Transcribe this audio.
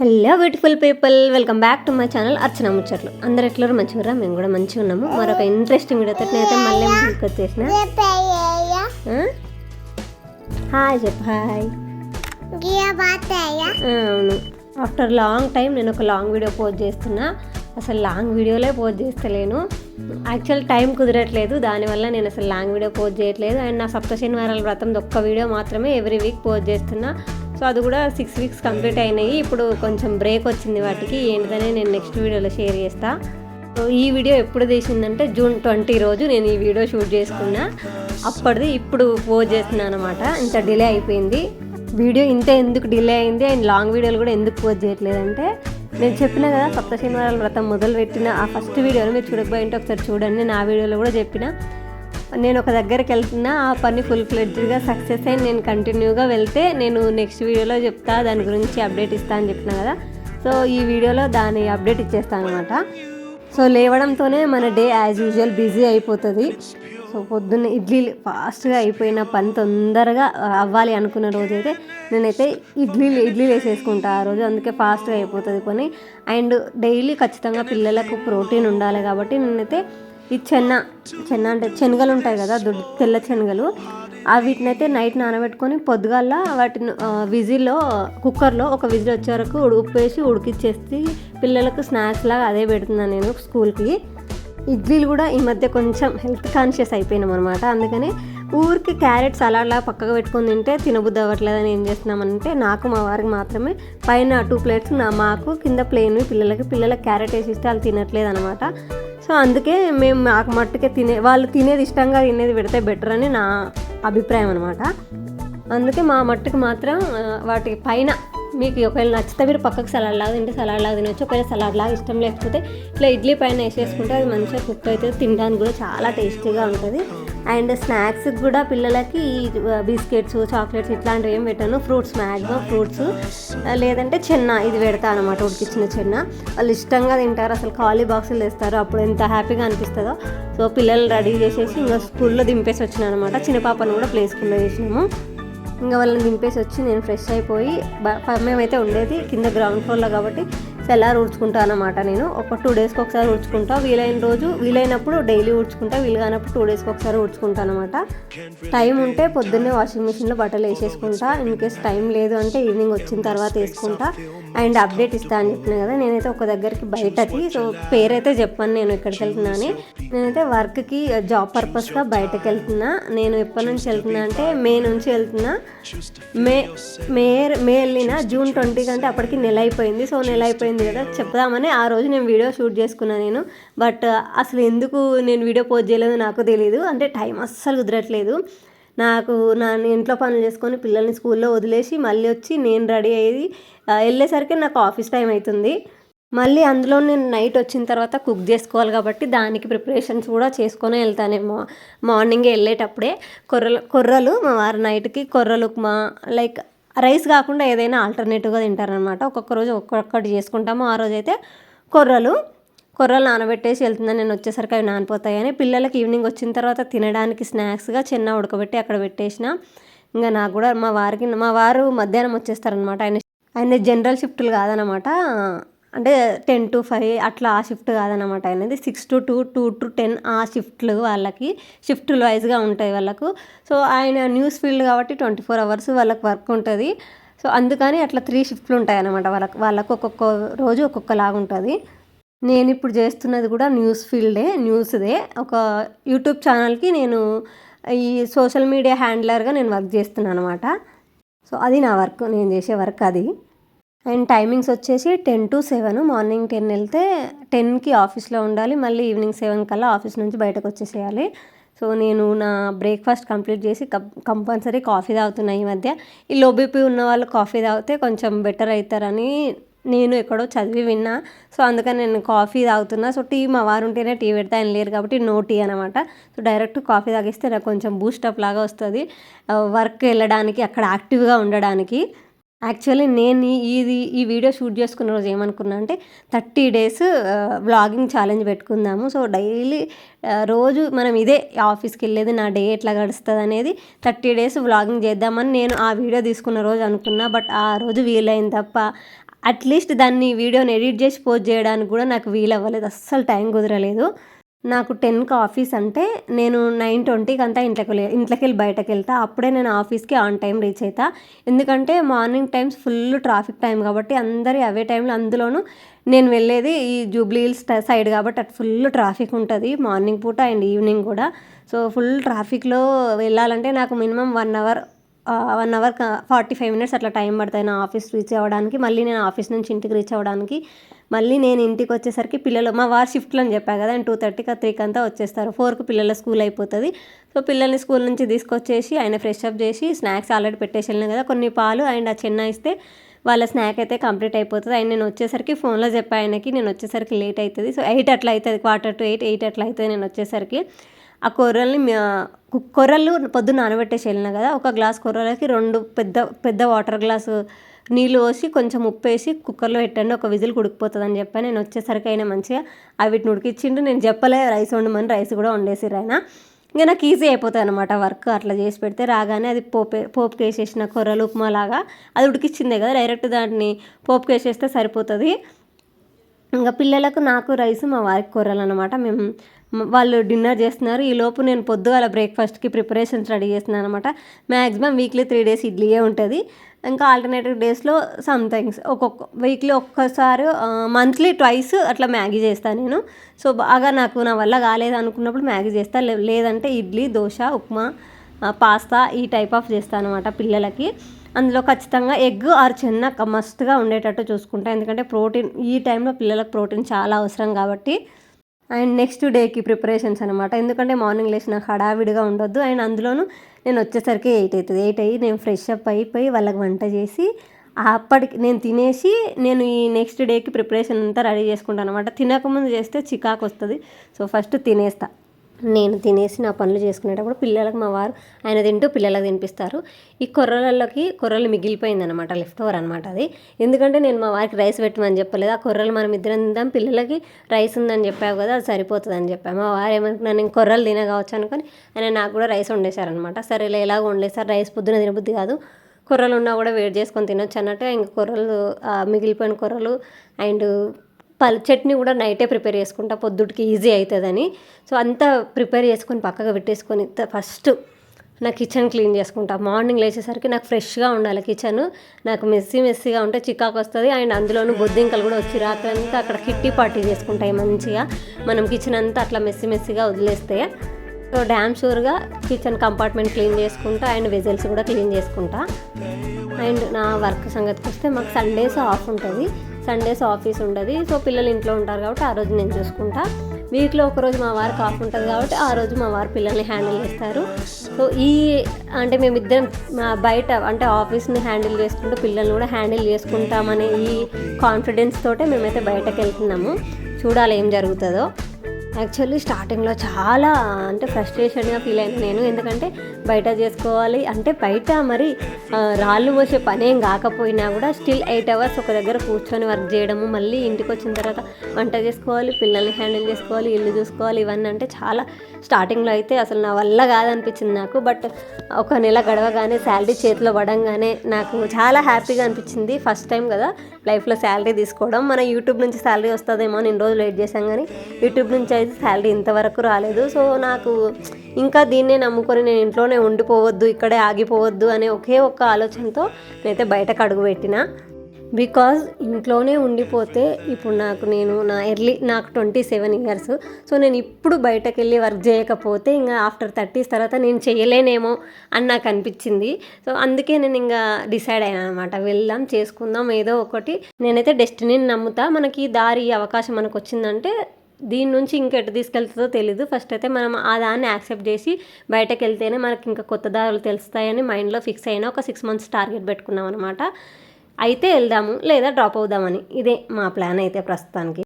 Hello beautiful people, welcome back to my channel Archana ముచ్చట్లు. అందరు ఎట్లరు మంచిగా, మేము కూడా మంచిగా ఉన్నాము. మరొక ఇంట్రెస్టింగ్ వీడియోతో నేనైతే మళ్ళీ ముందుకు వచ్చేసిన. హాయ్ చెప్పు. హాయ్. అవును, ఆఫ్టర్ లాంగ్ టైం నేను ఒక లాంగ్ వీడియో పోస్ట్ చేస్తున్నా. అసలు లాంగ్ వీడియోలే పోస్ట్ చేస్తలేను. యాక్చువల్ టైం కుదరట్లేదు, దానివల్ల నేను అసలు లాంగ్ వీడియో పోస్ట్ చేయట్లేదు. అండ్ నా సప్తశనివారాల వ్రతం ఒక్క వీడియో మాత్రమే ఎవ్రీ వీక్ పోస్ట్ చేస్తున్నా. సో అది కూడా 6 వీక్స్ కంప్లీట్ అయినాయి. ఇప్పుడు కొంచెం బ్రేక్ వచ్చింది వాటికి, ఏంటిదని నేను నెక్స్ట్ వీడియోలో షేర్ చేస్తా. సో ఈ వీడియో ఎప్పుడు తీసిందంటే జూన్ 20 రోజు నేను ఈ వీడియో షూట్ చేసుకున్నా. అప్పటిది ఇప్పుడు పోస్ట్ చేస్తున్నాను అనమాట. ఇంత డిలే అయిపోయింది వీడియో. ఇంత ఎందుకు డిలే అయింది అండ్ లాంగ్ వీడియోలు కూడా ఎందుకు పోస్ట్ చేయట్లేదంటే, నేను చెప్పిన కదా సప్తశనివారాల వ్రతం మొదలు పెట్టిన ఆ ఫస్ట్ వీడియోని మీరు చూడకపోయింటే ఒకసారి చూడండి. నేను ఆ వీడియోలో కూడా చెప్పిన, నేను ఒక దగ్గరికి వెళ్తున్నా, ఆ పని ఫుల్ ఫ్లెడ్జ్డ్గా సక్సెస్ అయ్యి నేను కంటిన్యూగా వెళ్తే నేను నెక్స్ట్ వీడియోలో చెప్తా, దాని గురించి అప్డేట్ ఇస్తా అని చెప్పిన కదా. సో ఈ వీడియోలో దాని అప్డేట్ ఇచ్చేస్తాను అనమాట. సో లేవడంతోనే మన డే యాజ్ యూజువల్ బిజీ అయిపోతుంది. సో పొద్దున్న ఇడ్లీలు ఫాస్ట్గా అయిపోయిన పని తొందరగా అవ్వాలి అనుకున్న రోజైతే నేనైతే ఇడ్లీలు వేసేసుకుంటా ఆ రోజు. అందుకే ఫాస్ట్గా అయిపోతుంది పని. అండ్ డైలీ ఖచ్చితంగా పిల్లలకు ప్రోటీన్ ఉండాలి కాబట్టి నేనైతే ఈ చెన్న అంటే శనగలు ఉంటాయి కదా, తెల్ల శనగలు, వీటినైతే నైట్ నానబెట్టుకొని పొద్దుగాల వాటిని విజిల్లో కుక్కర్లో ఒక విజిల్ వచ్చే వరకు ఉప్పు వేసి ఉడికిచ్చేసి పిల్లలకు స్నాక్స్ లాగా అదే పెడుతున్నాను నేను స్కూల్కి. ఇడ్లీలు కూడా ఈ మధ్య కొంచెం హెల్త్ కాన్షియస్ అయిపోయినాం అనమాట. అందుకని ఊరికి క్యారెట్ సలాడ్లా పక్కగా పెట్టుకొని తింటే తినబుద్ధి అవ్వట్లేదని ఏం చేస్తున్నామంటే, నాకు మా వారికి మాత్రమే పైన 2 ప్లేట్స్ మాకు, కింద ప్లేన్ పిల్లలకి క్యారెట్ వేసి ఇస్తే వాళ్ళు తినట్లేదు అనమాట. సో అందుకే మేము మాకు మట్టుకే వాళ్ళు తినేది ఇష్టంగా తినేది పెడితే బెటర్ అని నా అభిప్రాయం అనమాట. అందుకే మా మట్టుకు మాత్రం వాటి పైన మీకు ఒకవేళ నచ్చితే మీరు పక్కకు సలాడ్ లాగా తింటే సలాడ్ లాగా తినొచ్చు. ఒకవేళ సలాడ్ లాగా ఇష్టం లేకపోతే ఇట్లా ఇడ్లీ పైన వేసేసుకుంటే అది మంచిగా కుక్ అవుతుంది, తినడానికి కూడా చాలా టేస్టీగా ఉంటుంది. అండ్ స్నాక్స్కి కూడా పిల్లలకి బిస్కెట్స్, చాక్లెట్స్ ఇట్లాంటివి ఏం పెట్టాను. ఫ్రూట్స్, మ్యాక్సిమం ఫ్రూట్స్ లేదంటే చెన్న ఇది పెడతా అనమాట, ఉడికిచ్చిన చెన్న. వాళ్ళు ఇష్టంగా తింటారు, అసలు ఖాళీ బాక్సులు తెస్తారు. అప్పుడు ఎంత హ్యాపీగా అనిపిస్తుందో. సో పిల్లలు రెడీ చేసేసి ఇంకా స్కూల్లో దింపేసి వచ్చినాను అనమాట. చిన్న పాపను కూడా ప్లే స్కూల్లో చేసినాము. ఇంకా వాళ్ళని దింపేసి వచ్చి నేను ఫ్రెష్ అయిపోయి, మేమైతే ఉండేది కింద గ్రౌండ్ ఫ్లోర్లో కాబట్టి సెల్లార్ ఊడ్చుకుంటాను అనమాట. నేను ఒక 2 డేస్కి ఒకసారి ఊడ్చుకుంటా. వీలైనప్పుడు డైలీ ఊడ్చుకుంటా, వీలు కానప్పుడు 2 డేస్కి ఒకసారి ఊడ్చుకుంటాను అనమాట. టైం ఉంటే పొద్దున్నే వాషింగ్ మిషన్లో బట్టలు వేసేసుకుంటా. ఇన్ కేస్ టైం లేదు అంటే ఈవినింగ్ వచ్చిన తర్వాత వేసుకుంటా. అండ్ అప్డేట్ ఇస్తా అని చెప్పిన కదా, నేనైతే ఒక దగ్గరికి బయటకి, సో పేరైతే చెప్పాను నేను ఎక్కడికి వెళ్తున్నా అని. నేనైతే వర్క్కి జాబ్ పర్పస్గా బయటకు వెళ్తున్నా. నేను ఎప్పటి నుంచి వెళ్తున్నా అంటే మే నుంచి వెళ్తున్నా. మే వెళ్ళిన జూన్ 20 కంటే అప్పటికి నెల అయిపోయింది. సో నెల అయిపోయింది కదా చెప్దామని ఆ రోజు నేను వీడియో షూట్ చేసుకున్నాను నేను. బట్ అసలు ఎందుకు నేను వీడియో పోస్ట్ చేయలేదు నాకు తెలియదు. అంటే టైం అస్సలు కుదరట్లేదు నాకు. నా ఇంట్లో పనులు చేసుకొని పిల్లల్ని స్కూల్లో వదిలేసి మళ్ళీ వచ్చి నేను రెడీ అయ్యి వెళ్ళేసరికి నాకు ఆఫీస్ టైం అవుతుంది. మళ్ళీ అందులో నేను నైట్ వచ్చిన తర్వాత కుక్ చేసుకోవాలి కాబట్టి దానికి ప్రిపరేషన్స్ కూడా చేసుకొని వెళ్తానేమో. మార్నింగే వెళ్ళేటప్పుడే కొర్రలు మా వారు నైట్కి కొర్రలు ఉప్మా, లైక్ రైస్ కాకుండా ఏదైనా ఆల్టర్నేటివ్గా తింటారనమాట. ఒక్కొక్క రోజు ఒక్కొక్కటి చేసుకుంటాము. ఆ రోజు అయితే కొర్రలు నానబెట్టేసి వెళ్తుందని, నేను వచ్చేసరికి అవి నానిపోతాయని. పిల్లలకి ఈవినింగ్ వచ్చిన తర్వాత తినడానికి స్నాక్స్గా చిన్న ఉడకబెట్టి అక్కడ పెట్టేసిన. ఇంకా నాకు కూడా మా వారు మధ్యాహ్నం వచ్చేస్తారనమాట. ఆయన జనరల్ షిఫ్ట్లు కాదనమాట, అంటే 10 to 5 అట్లా ఆ షిఫ్ట్ కాదనమాట. అనేది 6 to 2, 2 to 10 ఆ షిఫ్ట్లు వాళ్ళకి షిఫ్ట్లు వైజ్గా ఉంటాయి వాళ్ళకు. సో ఆయన న్యూస్ ఫీల్డ్ కాబట్టి 24 hours వాళ్ళకి వర్క్ ఉంటుంది. సో అందుకని అట్లా 3 షిఫ్ట్లు ఉంటాయి అన్నమాట వాళ్ళకు ఒక్కొక్క రోజు ఒక్కొక్కలాగా ఉంటుంది. నేను ఇప్పుడు చేస్తున్నది కూడా న్యూస్ ఫీల్డే, న్యూస్దే. ఒక యూట్యూబ్ ఛానల్కి నేను ఈ సోషల్ మీడియా హ్యాండ్లర్గా నేను వర్క్ చేస్తున్నాను అనమాట. సో అది నా వర్క్, నేను చేసే వర్క్ అది. అండ్ టైమింగ్స్ వచ్చేసి 10 to 7. మార్నింగ్ 10 వెళ్తే 10కి ఆఫీస్లో ఉండాలి. మళ్ళీ ఈవినింగ్ 7 కల్లా ఆఫీస్ నుంచి బయటకు వచ్చేసేయాలి. సో నేను నా బ్రేక్ఫాస్ట్ కంప్లీట్ చేసి కంపల్సరీ కాఫీ తాగుతున్నా ఈ మధ్య. ఈ లో బీపీ ఉన్న వాళ్ళు కాఫీ తాగితే కొంచెం బెటర్ అవుతారని నేను ఎక్కడో చదివి విన్నా. సో అందుకని నేను కాఫీ తాగుతున్నా. సో టీ మా వారు ఉంటేనే టీ పెడితే ఆయన లేరు కాబట్టి నో టీ అనమాట. సో డైరెక్ట్ కాఫీ తాగిస్తే నాకు కొంచెం బూస్టప్ లాగా వస్తుంది వర్క్ వెళ్ళడానికి, అక్కడ యాక్టివ్గా ఉండడానికి. యాక్చువల్లీ నేను ఈ వీడియో షూట్ చేసుకున్న రోజు ఏమనుకున్నా అంటే 30 days వ్లాగింగ్ ఛాలెంజ్ పెట్టుకుందాము. సో డైలీ రోజు మనం ఇదే ఆఫీస్కి వెళ్ళేది, నా డే ఎట్లా గడుస్తుంది అనేది 30 days వ్లాగింగ్ చేద్దామని నేను ఆ వీడియో తీసుకున్న రోజు అనుకున్నా. బట్ ఆ రోజు వీలైంది తప్ప అట్లీస్ట్ దాన్ని వీడియోని ఎడిట్ చేసి పోస్ట్ చేయడానికి కూడా నాకు వీలు అవ్వలేదు, అస్సలు టైం కుదరలేదు. నాకు 10కి ఆఫీస్ అంటే నేను 9:20కి అంతా ఇంట్లోకి వెళ్ళి బయటకు వెళ్తా. అప్పుడే నేను ఆఫీస్కి ఆన్ టైం రీచ్ అవుతా. ఎందుకంటే morning times full traffic time కాబట్టి అందరి అవే టైంలో, అందులోనూ నేను వెళ్ళేది ఈ జూబ్లీ హిల్స్ సైడ్ కాబట్టి అటు ఫుల్ ట్రాఫిక్ ఉంటుంది మార్నింగ్ పూట అండ్ ఈవినింగ్ కూడా. సో ఫుల్ ట్రాఫిక్లో వెళ్ళాలంటే నాకు మినిమం 1 అవర్ 45 మినిట్స్ అట్లా టైం పడుతుంది నా ఆఫీస్ రీచ్ అవ్వడానికి. మళ్ళీ నేను ఆఫీస్ నుంచి ఇంటికి రీచ్ అవ్వడానికి. మళ్ళీ నేను ఇంటికి వచ్చేసరికి పిల్లలు, మా వారు షిఫ్ట్లో అని చెప్పా కదా, 2:30కి 3కి అంతా వచ్చేస్తారు. 4కి పిల్లల స్కూల్ అయిపోతుంది. సో పిల్లల్ని స్కూల్ నుంచి తీసుకొచ్చేసి ఆయన ఫ్రెష్ అప్ చేసి స్నాక్స్ ఆల్రెడీ పెట్టేసి వెళ్ళినా కదా, కొన్ని పాలు అండ్ ఆ చెన్న ఇస్తే వాళ్ళ స్నాక్ అయితే కంప్లీట్ అయిపోతుంది. అండ్ నేను వచ్చేసరికి ఫోన్లో చెప్పా ఆయనకి నేను వచ్చేసరికి లేట్ అవుతుంది. సో 8 అట్లా అవుతుంది, 7:45 అట్లా అవుతుంది నేను వచ్చేసరికి. ఆ కొర్రలు పొద్దున్న నానబెట్టేసి వెళ్ళినా కదా, ఒక గ్లాస్ కొర్రలకి 2 పెద్ద వాటర్ గ్లాసు నీళ్ళు పోసి కొంచెం ఉప్పు వేసి కుక్కర్లో పెట్టండి, ఒక విజిల్ ఉడికిపోతుంది అని చెప్పాను. నేను వచ్చేసరికి అయినా మంచిగా వీటిని ఉడికిచ్చిండు. నేను చెప్పలే రైస్ వండమని, రైస్ కూడా వండేసిర్రు ఆయన. ఇంకా నాకు ఈజీ అయిపోతుంది అనమాట వర్క్ అట్లా చేసి పెడితే. రాగానే అది పోపుకి వేసేసిన కొర్రలు ఉప్మా లాగా అది ఉడికిచ్చిందే కదా, డైరెక్ట్ దాన్ని పోపుకి వేసేస్తే సరిపోతుంది. ఇంకా పిల్లలకు నాకు రైస్, మా వారికి కొర్రలు అనమాట. వాళ్ళు డిన్నర్ చేస్తున్నారు. ఈలోపు నేను పొద్దుగాల బ్రేక్ఫాస్ట్కి ప్రిపరేషన్స్ రెడీ చేస్తున్నాను అనమాట. మ్యాక్సిమం వీక్లీ 3 డేస్ ఇడ్లీయే ఉంటుంది. ఇంకా ఆల్టర్నేటివ్ డేస్లో సంథింగ్స్ వీక్లీ ఒక్కసారి, మంత్లీ ట్వైస్ అట్లా మ్యాగీ చేస్తాను నేను. సో బాగా నా వల్ల కాలేదు అనుకున్నప్పుడు మ్యాగీ చేస్తాను, లేదంటే ఇడ్లీ, దోశ, ఉప్మా, పాస్తా ఈ టైప్ ఆఫ్ చేస్తాను అనమాట పిల్లలకి. అందులో ఖచ్చితంగా ఎగ్ ఆర్ చెన్న మస్ట్గా ఉండేటట్టు చూసుకుంటా, ఎందుకంటే ప్రోటీన్ ఈ టైంలో పిల్లలకు ప్రోటీన్ చాలా అవసరం కాబట్టి. అండ్ నెక్స్ట్ డేకి ప్రిపరేషన్స్ అనమాట, ఎందుకంటే మార్నింగ్ లేచి నాకు హడావిడిగా ఉండొద్దు. అండ్ అందులోనూ నేను వచ్చేసరికి 8 అవుతుంది. 8 అయ్యి నేను ఫ్రెష్ అప్ అయిపోయి వాళ్ళకి వంట చేసి అప్పటికి నేను తినేసి నేను ఈ నెక్స్ట్ డేకి ప్రిపరేషన్ అంతా రెడీ చేసుకుంటాను అనమాట. తినకముందు చేస్తే చికాకు వస్తుంది. సో ఫస్ట్ తినేస్తా. నేను తినేసి నా పనులు చేసుకునేటప్పుడు పిల్లలకు మా వారు ఆయన తింటూ పిల్లలకు తినిపిస్తారు. ఈ కొర్రలు మిగిలిపోయిందనమాట, లెఫ్ట్ ఓవర్ అనమాట అది. ఎందుకంటే నేను మా వారికి రైస్ పెట్టమని చెప్పలేదు, ఆ కొర్రలు మనం ఇద్దరం తిందాం, పిల్లలకి రైస్ ఉందని చెప్పావు కదా అది సరిపోతుంది అని చెప్పాను. మా వారు ఏమనుకున్నా నేను కొర్రలు తినగావచ్చు అనుకొని ఆయన నాకు కూడా రైస్ వండేశారనమాట. సరేలే ఎలాగో వండేశారు, రైస్ పొద్దున తినబుద్ధి కాదు, కొర్రలు ఉన్నా కూడా వేడి చేసుకొని తినొచ్చు అన్నట్టుగా ఇంకా కొర్రలు, మిగిలిపోయిన కొర్రలు అండ్ చట్నీ కూడా నైటే ప్రిపేర్ చేసుకుంటా, పొద్దుటికి ఈజీ అవుతుందని. సో అంతా ప్రిపేర్ చేసుకొని పక్కగా పెట్టేసుకొని ఫస్ట్ నా కిచెన్ క్లీన్ చేసుకుంటా. మార్నింగ్ లేచేసరికి నాకు ఫ్రెష్గా ఉండాలి కిచెన్. నాకు మెస్సీగా ఉంటే చికాకు వస్తుంది. అండ్ అందులోనూ బొద్దింకలు కూడా వచ్చి రాత్రంతా అక్కడ కిట్టి పార్టీ చేసుకుంటాయి మంచిగా. మనం కిచెన్ అంతా అట్లా మెస్సీగా వదిలేస్తే. సో డ్యామ్ షూర్గా కిచెన్ కంపార్ట్మెంట్ క్లీన్ చేసుకుంటా అండ్ వెజల్స్ కూడా క్లీన్ చేసుకుంటా. అండ్ నా వర్క్ సంగతికి వస్తే మాకు సండేస్ ఆఫ్ ఉంటుంది, సండేస్ ఆఫీస్ ఉండదు. సో పిల్లలు ఇంట్లో ఉంటారు కాబట్టి ఆ రోజు నేను చూసుకుంటా. వీక్లో ఒకరోజు మా వారికి ఆఫ్ ఉంటుంది కాబట్టి ఆ రోజు మా వారు పిల్లల్ని హ్యాండిల్ చేస్తారు. సో అంటే మేమిద్దరం బయట అంటే ఆఫీస్ని హ్యాండిల్ చేసుకుంటూ పిల్లల్ని కూడా హ్యాండిల్ చేసుకుంటామనే ఈ కాన్ఫిడెన్స్ తోటే మేమైతే బయటకు వెళ్తున్నాము. చూడాలి ఏం జరుగుతుందో. యాక్చువల్లీ స్టార్టింగ్లో చాలా అంటే ఫ్రస్ట్రేషన్గా ఫీల్ అయినా నేను, ఎందుకంటే బయట చేసుకోవాలి అంటే బయట మరి రాళ్ళు పోసే పని ఏం కాకపోయినా కూడా స్టిల్ 8 అవర్స్ ఒక దగ్గర కూర్చొని వర్క్ చేయడము, మళ్ళీ ఇంటికి వచ్చిన తర్వాత వంట చేసుకోవాలి, పిల్లల్ని హ్యాండిల్ చేసుకోవాలి, ఇల్లు చూసుకోవాలి, ఇవన్నీ అంటే చాలా స్టార్టింగ్లో అయితే అసలు నా వల్ల కాదనిపించింది నాకు. బట్ ఒక నెల గడవగానే శాలరీ చేతిలో పడంగానే నాకు చాలా హ్యాపీగా అనిపించింది. ఫస్ట్ టైం కదా లైఫ్లో శాలరీ తీసుకోవడం. మన యూట్యూబ్ నుంచి శాలరీ వస్తుందేమో అని ఇన్ని రోజులు వెయిట్ చేశాం, కానీ యూట్యూబ్ నుంచి అయితే శాలరీ ఇంతవరకు రాలేదు. సో నాకు ఇంకా దీన్నే నమ్ముకొని నేను ఇంట్లోనే ఉండిపోవద్దు, ఇక్కడే ఆగిపోవద్దు అనే ఒకే ఒక్క ఆలోచనతో నేనైతే బయటకు అడుగు పెట్టిన. బికాజ్ ఇంట్లోనే ఉండిపోతే ఇప్పుడు నాకు 27 ఇయర్స్. సో నేను ఇప్పుడు బయటకు వెళ్ళి వర్క్ చేయకపోతే ఇంకా ఆఫ్టర్ 30s తర్వాత నేను చేయలేనేమో అని నాకు అనిపించింది. సో అందుకే నేను ఇంకా డిసైడ్ అయ్యాను అనమాట, వెళ్దాం చేసుకుందాం ఏదో ఒకటి. నేనైతే డెస్టినీని నమ్ముతా. మనకి దారి అవకాశం మనకు వచ్చిందంటే దీని నుంచి ఇంకెటు తీసుకెళ్తుందో తెలీదు. ఫస్ట్ అయితే మనం ఆ దాన్ని యాక్సెప్ట్ చేసి బయటకు వెళ్తేనే మనకి ఇంకా కొత్త దారులు తెలుస్తాయని మైండ్లో ఫిక్స్ అయినా. ఒక 6 months టార్గెట్ పెట్టుకున్నాం అనమాట. అయితే వెళ్దాము లేదా డ్రాప్ అవుదామని, ఇదే మా ప్లాన్ అయితే ప్రస్తుతానికి.